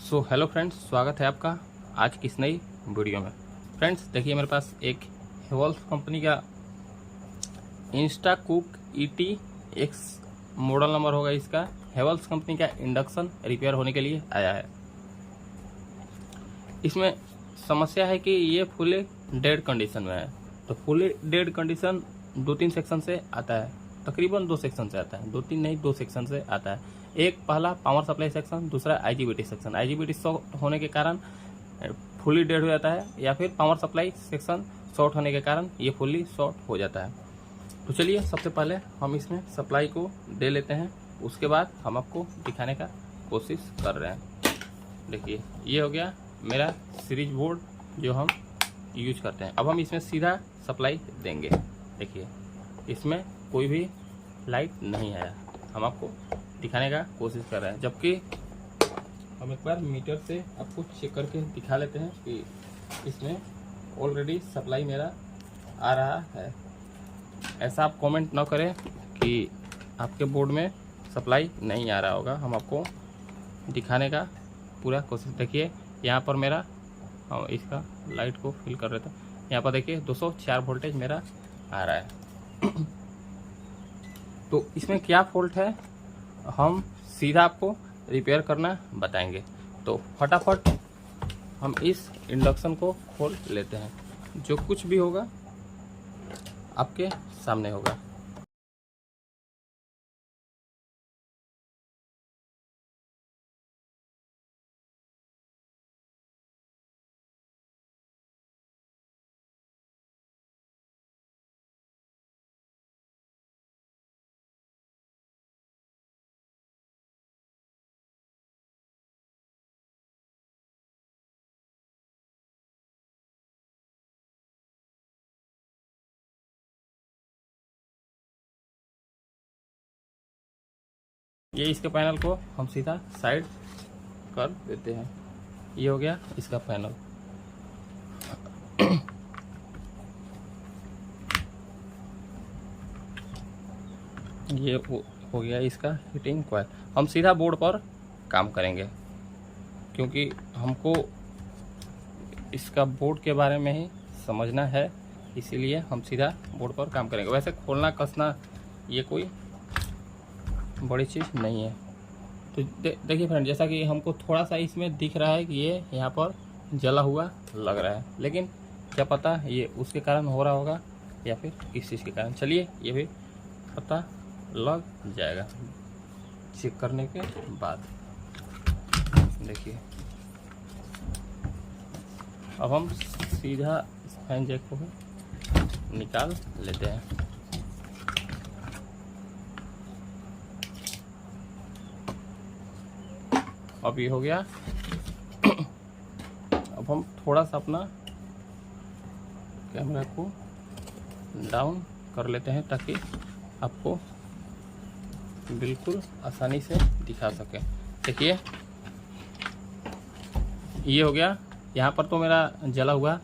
So hello friends, स्वागत है आपका आज की इस नई वीडियो में। फ्रेंड्स देखिए, मेरे पास एक हेवल्स कंपनी का Insta cook ET-X model number होगा इसका, हेवल्स कंपनी का इंडक्शन रिपेयर होने के लिए आया है। इसमें समस्या है कि ये फुली डेड कंडीशन में है। तो फुली डेड कंडीशन 2-3 सेक्शन से आता है, तकरीबन 2 सेक्शन से आता है, 2-3 नहीं 2 सेक्शन से आता है। एक पहला पावर सप्लाई सेक्शन, दूसरा IGBT सेक्शन। IGBT शॉर्ट होने के कारण फुली डेड हो जाता है, या फिर पावर सप्लाई सेक्शन शॉर्ट होने के कारण ये फुली शॉर्ट हो जाता है। तो चलिए सबसे पहले हम इसमें सप्लाई को दे लेते हैं, उसके बाद हम आपको दिखाने का कोशिश कर रहे हैं। देखिए ये हो गया मेरा सीरीज बोर्ड जो हम यूज करते हैं। अब हम इसमें सीधा सप्लाई देंगे। देखिए इसमें कोई भी लाइट नहीं आया, हम आपको दिखाने का कोशिश कर रहे हैं। जबकि हम एक बार मीटर से आपको चेक करके दिखा लेते हैं कि इसमें ऑलरेडी सप्लाई मेरा आ रहा है। ऐसा आप कमेंट ना करें कि आपके बोर्ड में सप्लाई नहीं आ रहा होगा, हम आपको दिखाने का पूरा कोशिश। देखिए यहाँ पर मेरा, हम इसका लाइट को फिल कर रहे थे, यहाँ पर देखिए 204 वोल्टेज मेरा आ रहा है। तो इसमें क्या फॉल्ट है हम सीधा आपको रिपेयर करना बताएंगे। तो फटाफट हम इस इंडक्शन को खोल लेते हैं, जो कुछ भी होगा आपके सामने होगा। ये इसके पैनल को हम सीधा साइड कर देते हैं। ये हो गया इसका पैनल। ये हो गया इसका हीटिंग कॉइल। हम सीधा बोर्ड पर काम करेंगे, क्योंकि हमको इसका बोर्ड के बारे में ही समझना है, इसीलिए हम सीधा बोर्ड पर काम करेंगे। वैसे खोलना कसना ये कोई बड़ी चीज़ नहीं है। तो देखिए फ्रेंड, जैसा कि हमको थोड़ा सा इसमें दिख रहा है कि ये यहाँ पर जला हुआ लग रहा है, लेकिन क्या पता ये उसके कारण हो रहा होगा या फिर किस चीज़ के कारण। चलिए ये भी पता लग जाएगा चेक करने के बाद। देखिए अब हम सीधा इस फैन जैक को निकाल लेते हैं। अब ये हो गया। अब हम थोड़ा सा अपना कैमरा को डाउन कर लेते हैं, ताकि आपको बिल्कुल आसानी से दिखा सके। देखिए ये हो गया। यहाँ पर तो मेरा जला हुआ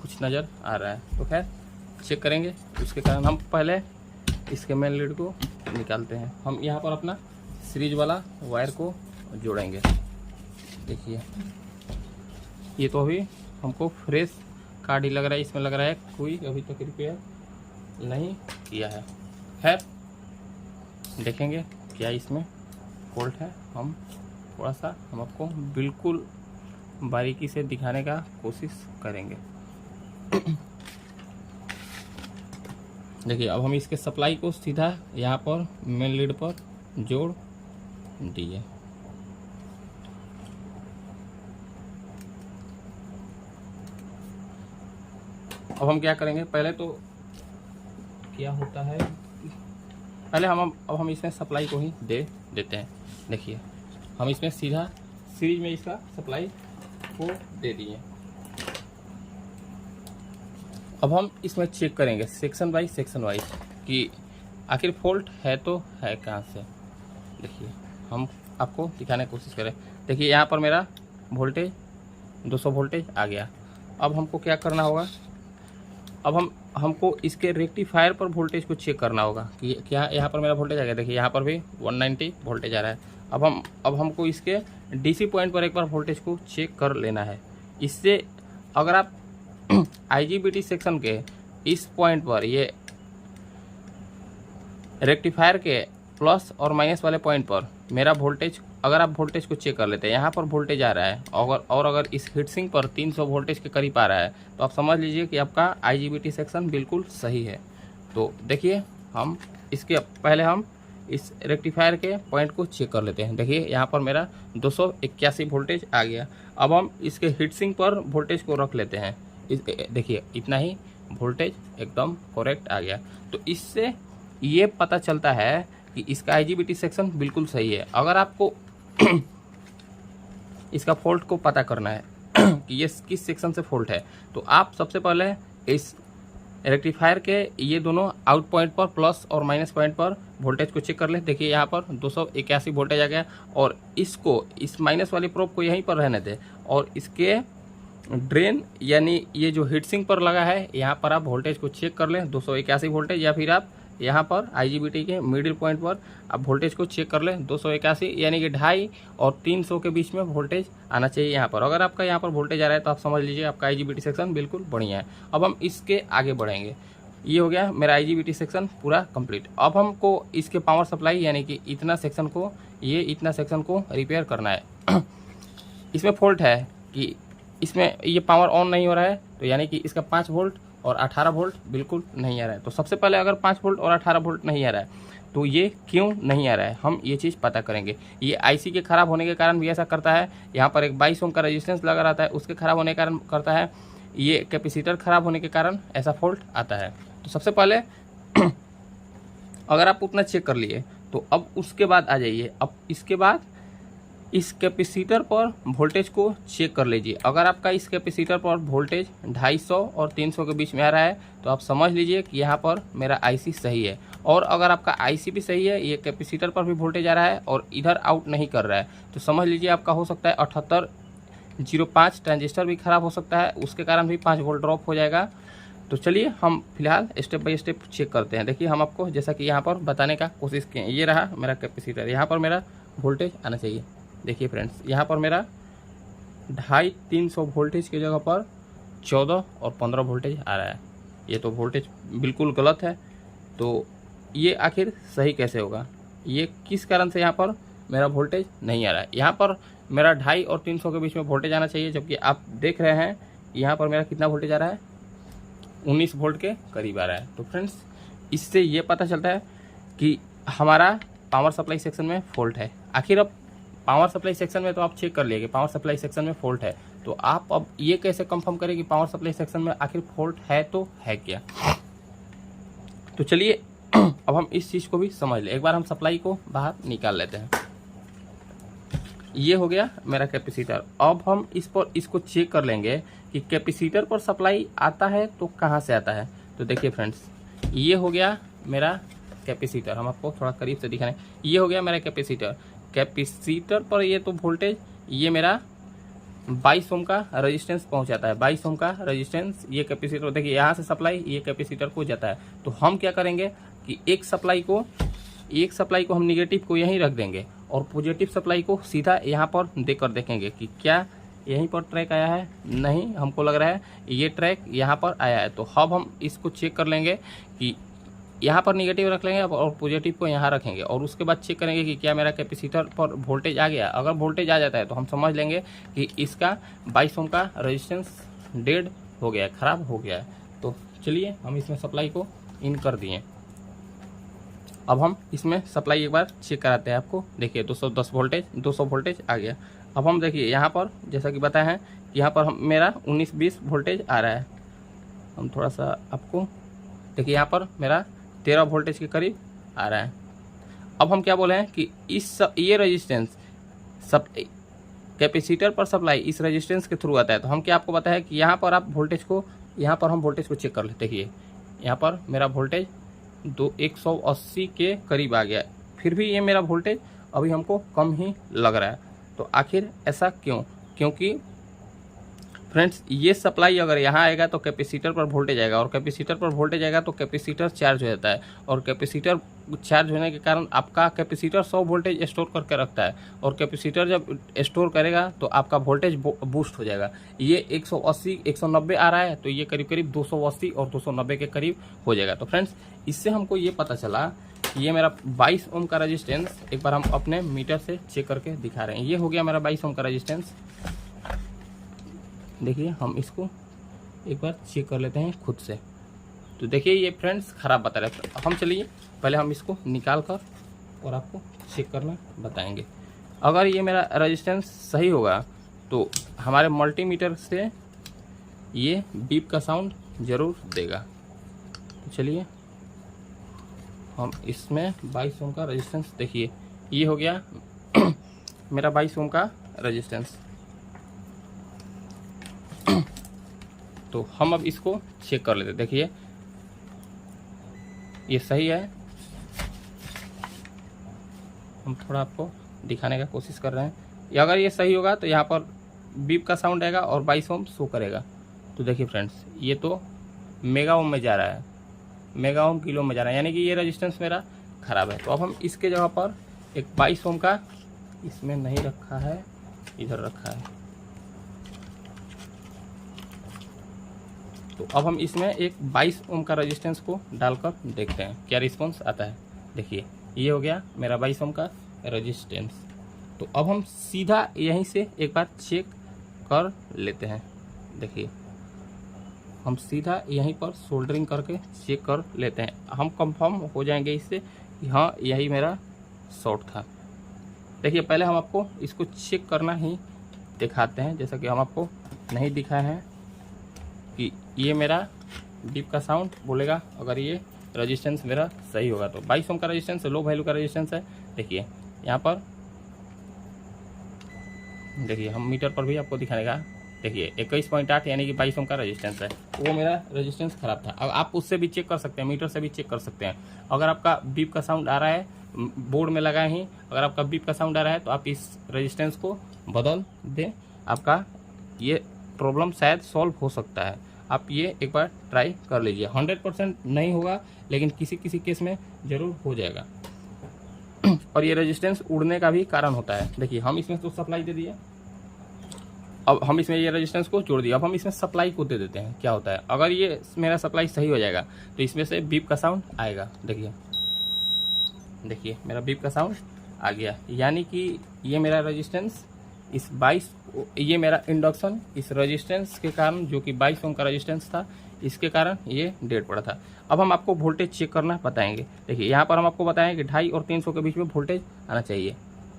कुछ नज़र आ रहा है, तो खैर चेक करेंगे उसके कारण। हम पहले इसके मेन लीड को निकालते हैं। हम यहाँ पर अपना सीरीज वाला वायर को जोड़ेंगे। देखिए ये तो अभी हमको फ्रेश कार्ड ही लग रहा है, इसमें लग रहा है कोई अभी तक रिपेयर नहीं किया है। खैर देखेंगे क्या इसमें फॉल्ट है। हम थोड़ा सा हम आपको बिल्कुल बारीकी से दिखाने का कोशिश करेंगे। देखिए अब हम इसके सप्लाई को सीधा यहाँ पर मेन लीड पर जोड़ दिए। अब हम क्या करेंगे, पहले तो क्या होता है, पहले अब हम इसमें सप्लाई को ही दे देते हैं। देखिए हम इसमें सीधा सीरीज में इसका सप्लाई को दे दिए। अब हम इसमें चेक करेंगे सेक्शन बाई सेक्शन वाइज कि आखिर फॉल्ट है तो है कहाँ से। देखिए हम आपको दिखाने की कोशिश करें। देखिए यहाँ पर मेरा वोल्टेज 200 वोल्टेज आ गया। अब हमको क्या करना होगा, अब हमको इसके रेक्टिफायर पर वोल्टेज को चेक करना होगा कि क्या यहाँ पर मेरा वोल्टेज आ गया। देखिए यहाँ पर भी 190 वोल्टेज आ रहा है। अब हमको इसके डीसी पॉइंट पर एक बार वोल्टेज को चेक कर लेना है। इससे अगर आप आईजीबीटी सेक्शन के इस पॉइंट पर, ये रेक्टिफायर के प्लस और माइनस वाले पॉइंट पर मेरा वोल्टेज, अगर आप वोल्टेज को चेक कर लेते हैं, यहाँ पर वोल्टेज आ रहा है और अगर इस हीटसिंक पर 300 वोल्टेज के करीब आ रहा है, तो आप समझ लीजिए कि आपका आईजीबीटी सेक्शन बिल्कुल सही है। तो देखिए, हम इसके पहले हम इस रेक्टिफायर के पॉइंट को चेक कर लेते हैं। देखिए यहाँ पर मेरा 281 वोल्टेज आ गया। अब हम इसके हीटसिंक पर वोल्टेज को रख लेते हैं। देखिए इतना ही वोल्टेज एकदम करेक्ट आ गया। तो इससे ये पता चलता है कि इसका आईजीबीटी सेक्शन बिल्कुल सही है। अगर आपको इसका फॉल्ट को पता करना है कि ये किस सेक्शन से फॉल्ट है, तो आप सबसे पहले इस रेक्टिफायर के ये दोनों आउट पॉइंट पर प्लस और माइनस पॉइंट पर वोल्टेज को चेक कर ले। देखिए यहाँ पर 281 वोल्टेज आ गया, और इसको, इस माइनस वाली प्रोब को यहीं पर रहने दें, और इसके ड्रेन यानी ये जो हीटसिंक पर लगा है, यहाँ पर आप वोल्टेज को चेक कर लें 281 वोल्टेज, या फिर आप यहाँ पर आईजीबीटी के मिडिल पॉइंट पर आप वोल्टेज को चेक कर लें 281, यानी कि 250 और 300 के बीच में वोल्टेज आना चाहिए यहाँ पर। अगर आपका यहाँ पर वोल्टेज आ रहा है तो आप समझ लीजिए आपका आईजीबीटी सेक्शन बिल्कुल बढ़िया है। अब हम इसके आगे बढ़ेंगे। ये हो गया मेरा आईजीबीटी सेक्शन पूरा कंप्लीट। अब हमको इसके पावर सप्लाई यानी कि इतना सेक्शन को, ये इतना सेक्शन को रिपेयर करना है। इसमें फॉल्ट है कि इसमें ये पावर ऑन नहीं हो रहा है, तो यानी कि इसका 5 वोल्ट और 18 वोल्ट बिल्कुल नहीं आ रहा है। तो सबसे पहले अगर 5 वोल्ट और 18 वोल्ट नहीं आ रहा है, तो ये क्यों नहीं आ रहा है, हम ये चीज़ पता करेंगे। ये आईसी के ख़राब होने के कारण भी ऐसा करता है। यहाँ पर एक 22 ओम का रेजिस्टेंस लगा रहता है, उसके ख़राब होने के कारण करता है। ये कैपेसिटर ख़राब होने के कारण ऐसा फॉल्ट आता है। तो सबसे पहले अगर आप उतना चेक कर लिए, तो अब उसके बाद आ जाइए, अब इसके बाद इस कैपेसिटर पर वोल्टेज को चेक कर लीजिए। अगर आपका इस कैपेसिटर पर वोल्टेज 250 और 300 के बीच में आ रहा है, तो आप समझ लीजिए कि यहाँ पर मेरा आईसी सही है। और अगर आपका आईसी भी सही है, ये कैपेसिटर पर भी वोल्टेज आ रहा है और इधर आउट नहीं कर रहा है, तो समझ लीजिए आपका हो सकता है 7805 ट्रांजिस्टर भी खराब हो सकता है, उसके कारण भी 5 वोल्ट ड्रॉप हो जाएगा। तो चलिए हम फिलहाल स्टेप बाय स्टेप चेक करते हैं। देखिए हम आपको जैसा कि यहाँ पर बताने का कोशिश किए, ये रहा मेरा कैपेसिटर, यहाँ पर मेरा वोल्टेज आना चाहिए। देखिए फ्रेंड्स, यहाँ पर मेरा 250-300 वोल्टेज की जगह पर 14 और 15 वोल्टेज आ रहा है। ये तो वोल्टेज बिल्कुल गलत है। तो ये आखिर सही कैसे होगा, ये किस कारण से यहाँ पर मेरा वोल्टेज नहीं आ रहा है। यहाँ पर मेरा 250 और 300 के बीच में वोल्टेज आना चाहिए, जबकि आप देख रहे हैं यहाँ पर मेरा कितना वोल्टेज आ रहा है, 19 वोल्ट के करीब आ रहा है। तो फ्रेंड्स, इससे ये पता चलता है कि हमारा पावर सप्लाई सेक्शन में फॉल्ट है। आखिर अब पावर सप्लाई सेक्शन में तो आप चेक कर लिए कि पावर सप्लाई सेक्शन में फॉल्ट है, तो आप अब ये कैसे कंफर्म करें कि पावर सप्लाई सेक्शन में आखिर फॉल्ट है तो है क्या। तो चलिए अब हम इस चीज़ को भी समझ लें। एक बार हम सप्लाई को बाहर निकाल लेते हैं। ये हो गया मेरा कैपेसिटर। अब हम इस पर इसको चेक कर लेंगे कि कैपेसिटर पर सप्लाई आता है तो कहाँ से आता है। तो देखिए फ्रेंड्स, ये हो गया मेरा कैपेसिटर, हम आपको थोड़ा करीब से दिखाएं। ये हो गया मेरा कैपेसिटर। कैपेसिटर पर ये तो वोल्टेज, ये मेरा 22 ओम का रेजिस्टेंस पहुंचाता है। 22 ओम का रेजिस्टेंस ये कैपेसिटर, देखिए यहाँ से सप्लाई ये कैपेसिटर को जाता है। तो हम क्या करेंगे कि एक सप्लाई को हम निगेटिव को यहीं रख देंगे और पॉजिटिव सप्लाई को सीधा यहाँ पर देकर देखेंगे कि क्या यहीं पर ट्रैक आया है। नहीं, हमको लग रहा है ये ट्रैक यहाँ पर आया है। तो अब हम इसको चेक कर लेंगे कि यहाँ पर निगेटिव रख लेंगे और पॉजिटिव को यहाँ रखेंगे, और उसके बाद चेक करेंगे कि क्या मेरा कैपेसिटर पर वोल्टेज आ गया। अगर वोल्टेज आ जाता है तो हम समझ लेंगे कि इसका 22 ओम का रेजिस्टेंस डेड हो गया है, ख़राब हो गया है। तो चलिए हम इसमें सप्लाई को इन कर दिए। अब हम इसमें सप्लाई एक बार चेक कराते हैं आपको। देखिए 210 वोल्टेज, 200 वोल्टेज आ गया। अब हम देखिए यहाँ पर जैसा कि बताया है कि यहाँ पर मेरा 19-20 वोल्टेज आ रहा है। हम थोड़ा सा आपको देखिए, यहाँ पर मेरा 13 वोल्टेज के करीब आ रहा है। अब हम क्या बोले हैं कि ये रेजिस्टेंस सब कैपेसिटर पर सप्लाई इस रेजिस्टेंस के थ्रू आता है। तो हम क्या आपको बताया कि यहाँ पर आप वोल्टेज को, यहाँ पर हम वोल्टेज को चेक कर लेते। देखिए यहाँ पर मेरा वोल्टेज 180 के करीब आ गया, फिर भी ये मेरा वोल्टेज अभी हमको कम ही लग रहा है। तो आखिर ऐसा क्यों? क्योंकि फ्रेंड्स, ये सप्लाई अगर यहाँ आएगा तो कैपेसिटर पर वोल्टेज आएगा, और कैपेसिटर पर वोल्टेज आएगा तो कैपेसिटर चार्ज हो जाता है, और कैपेसिटर चार्ज होने के कारण आपका कैपेसिटर 100 वोल्टेज स्टोर करके रखता है, और कैपेसिटर जब स्टोर करेगा तो आपका वोल्टेज बूस्ट हो जाएगा। ये 180 190 आ रहा है, तो ये करीब करीब 280 और 290 के करीब हो जाएगा। तो फ्रेंड्स, इससे हमको ये पता चला ये मेरा 22 ओम का रेजिस्टेंस, एक बार हम अपने मीटर से चेक करके दिखा रहे हैं। ये हो गया मेरा 22 ओम का रेजिस्टेंस। देखिए, हम इसको एक बार चेक कर लेते हैं खुद से। तो देखिए ये फ्रेंड्स खराब बता रहा है। हम चलिए पहले हम इसको निकाल कर और आपको चेक करना बताएंगे। अगर ये मेरा रेजिस्टेंस सही होगा तो हमारे मल्टीमीटर से ये बीप का साउंड ज़रूर देगा। तो चलिए हम इसमें 22 ओम का रेजिस्टेंस, देखिए ये हो गया मेरा 22 ओम का रेजिस्टेंस। तो हम अब इसको चेक कर लेते हैं। देखिए ये सही है, हम थोड़ा आपको दिखाने का कोशिश कर रहे हैं। अगर ये सही होगा तो यहाँ पर बीप का साउंड आएगा और 22 ओम शो करेगा। तो देखिए फ्रेंड्स, ये तो मेगा ओम में जा रहा है, मेगा ओम किलो में जा रहा है, यानी कि ये रेजिस्टेंस मेरा खराब है। तो अब हम इसके जगह पर एक 22 ओम का, इसमें नहीं रखा है, इधर रखा है, तो अब हम इसमें एक 22 ओम का रेजिस्टेंस को डालकर देखते हैं क्या रिस्पॉन्स आता है। देखिए ये हो गया मेरा 22 ओम का रेजिस्टेंस। तो अब हम सीधा यहीं से एक बार चेक कर लेते हैं। देखिए हम सीधा यहीं पर सोल्डरिंग करके चेक कर लेते हैं, हम कंफर्म हो जाएंगे इससे कि हाँ यही मेरा शॉर्ट था। देखिए पहले हम आपको इसको चेक करना ही दिखाते हैं, जैसा कि हम आपको नहीं दिखाए हैं कि ये मेरा बीप का साउंड बोलेगा अगर ये रेजिस्टेंस मेरा सही होगा। तो 22 ओम का रेजिस्टेंस लो वैल्यू का रेजिस्टेंस है। देखिए यहाँ पर, देखिए हम मीटर पर भी आपको दिखाने का, देखिए 21.8 यानी कि 22 ओम का रेजिस्टेंस है। वो मेरा रेजिस्टेंस खराब था। अब आप उससे भी चेक कर सकते हैं, मीटर से भी चेक कर सकते हैं। अगर आपका बीप का साउंड आ रहा है, बोर्ड में लगाए ही अगर आपका बीप का साउंड आ रहा है तो आप इस रेजिस्टेंस को बदल दें, आपका ये प्रॉब्लम शायद सॉल्व हो सकता है। आप ये एक बार ट्राई कर लीजिए। 100% नहीं होगा, लेकिन किसी किसी केस में ज़रूर हो जाएगा। और ये रेजिस्टेंस उड़ने का भी कारण होता है। देखिए हम इसमें तो सप्लाई दे दिए, अब हम इसमें ये रेजिस्टेंस को जोड़ दिया, अब हम इसमें सप्लाई को दे देते हैं। क्या होता है, अगर ये मेरा सप्लाई सही हो जाएगा तो इसमें से बीप का साउंड आएगा। देखिए देखिए मेरा बीप का साउंड आ गया, यानी कि ये मेरा रेजिस्टेंस इस 22, ये मेरा इंडक्शन इस रेजिस्टेंस के कारण, जो कि 22 ओम का रेजिस्टेंस था, इसके कारण ये डेड पड़ा था। अब हम आपको वोल्टेज चेक करना बताएंगे। देखिए यहाँ पर हम आपको बताएं कि 250 और 300 के बीच में वोल्टेज आना चाहिए।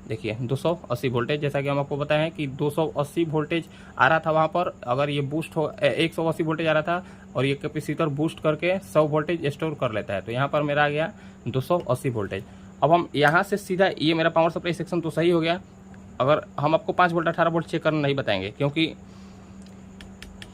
देखिए 280 वोल्टेज, जैसा कि हम आपको बताए हैं कि 280 वोल्टेज आ रहा था वहाँ पर। अगर ये बूस्ट हो 180 वोल्टेज आ रहा था और ये कैपेसिटर बूस्ट करके 100 वोल्टेज स्टोर कर लेता है, तो यहाँ पर मेरा आ गया 280 वोल्टेज। अब हम यहाँ से सीधा, ये मेरा पावर सप्लाई सेक्शन तो सही हो गया। अगर हम आपको 5 वोल्ट 18 वोल्ट चेक करना नहीं बताएंगे, क्योंकि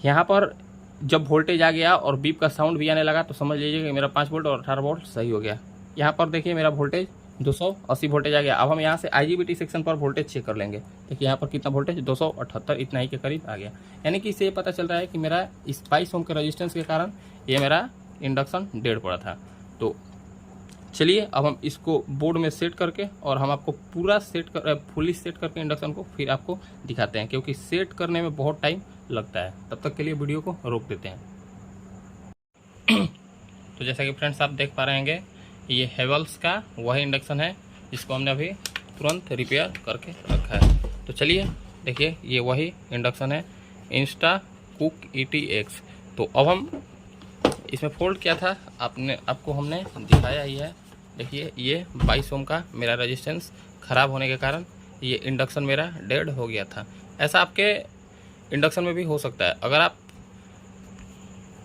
यहाँ पर जब वोल्टेज आ गया और बीप का साउंड भी आने लगा तो समझ लीजिए कि मेरा 5 वोल्ट और 18 वोल्ट सही हो गया। यहाँ पर देखिए मेरा वोल्टेज 280 वोल्टेज आ गया। अब हम यहाँ से IGBT सेक्शन पर वोल्टेज चेक कर लेंगे। देखिए यहाँ पर कितना वोल्टेज, 278, इतना ही के करीब आ गया। यानी कि इससे पता चल रहा है कि मेरा इस 22 ओम के रेजिस्टेंस के कारण ये मेरा इंडक्शन डेड पड़ा था। तो चलिए अब हम इसको बोर्ड में सेट करके और हम आपको पूरा फुली सेट करके इंडक्शन को फिर आपको दिखाते हैं, क्योंकि सेट करने में बहुत टाइम लगता है। तब तक के लिए वीडियो को रोक देते हैं। तो जैसा कि फ्रेंड्स आप देख पा रहे हैं, ये हेवल्स का वही इंडक्शन है जिसको हमने अभी तुरंत रिपेयर करके रखा है। तो चलिए देखिए ये वही इंडक्शन है, इंस्टा कुक ETX। तो अब हम इसमें फोल्ड किया था, आपको हमने दिखाया ही है। देखिए ये 22 ओम का मेरा रेजिस्टेंस ख़राब होने के कारण ये इंडक्शन मेरा डेड हो गया था। ऐसा आपके इंडक्शन में भी हो सकता है। अगर आप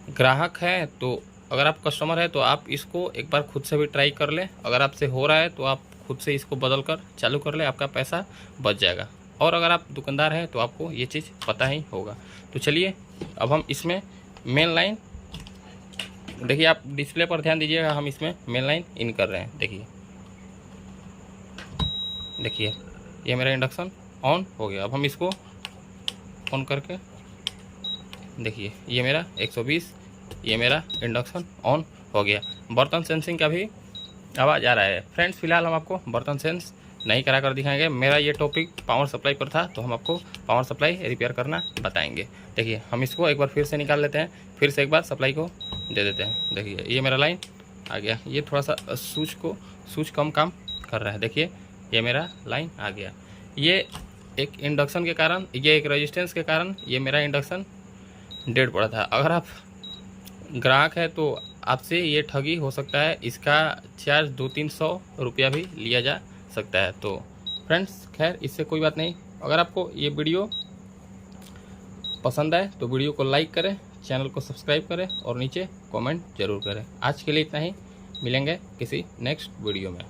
ग्राहक हैं, तो अगर आप कस्टमर है तो आप इसको एक बार खुद से भी ट्राई कर लें। अगर आपसे हो रहा है तो आप खुद से इसको बदल कर चालू कर लें, आपका पैसा बच जाएगा। और अगर आप दुकानदार हैं तो आपको ये चीज़ पता ही होगा। तो चलिए अब हम इसमें मेन लाइन, देखिए आप डिस्प्ले पर ध्यान दीजिएगा, हम इसमें मेन लाइन इन कर रहे हैं। देखिए ये मेरा इंडक्शन ऑन हो गया। अब हम इसको ऑन करके देखिए ये मेरा 120, ये मेरा इंडक्शन ऑन हो गया। बर्तन सेंसिंग का भी आवाज़ आ रहा है। फ्रेंड्स फिलहाल हम आपको बर्तन सेंस नहीं करा कर दिखाएंगे। मेरा ये टॉपिक पावर सप्लाई पर था, तो हम आपको पावर सप्लाई रिपेयर करना बताएंगे। देखिए हम इसको एक बार फिर से निकाल लेते हैं, फिर से एक बार सप्लाई को दे देते हैं। देखिए ये मेरा लाइन आ गया, ये थोड़ा सा स्विच कम काम कर रहा है। देखिए ये मेरा लाइन आ गया। ये एक इंडक्शन के कारण, ये एक रेजिस्टेंस के कारण ये मेरा इंडक्शन डेड पड़ा था। अगर आप ग्राहक है तो आपसे ये ठगी हो सकता है। इसका चार्ज 200-300 रुपया भी लिया जा सकता है। तो फ्रेंड्स खैर इससे कोई बात नहीं। अगर आपको ये वीडियो पसंद आए तो वीडियो को लाइक करें, चैनल को सब्सक्राइब करें और नीचे कमेंट जरूर करें। आज के लिए इतना ही, मिलेंगे किसी नेक्स्ट वीडियो में।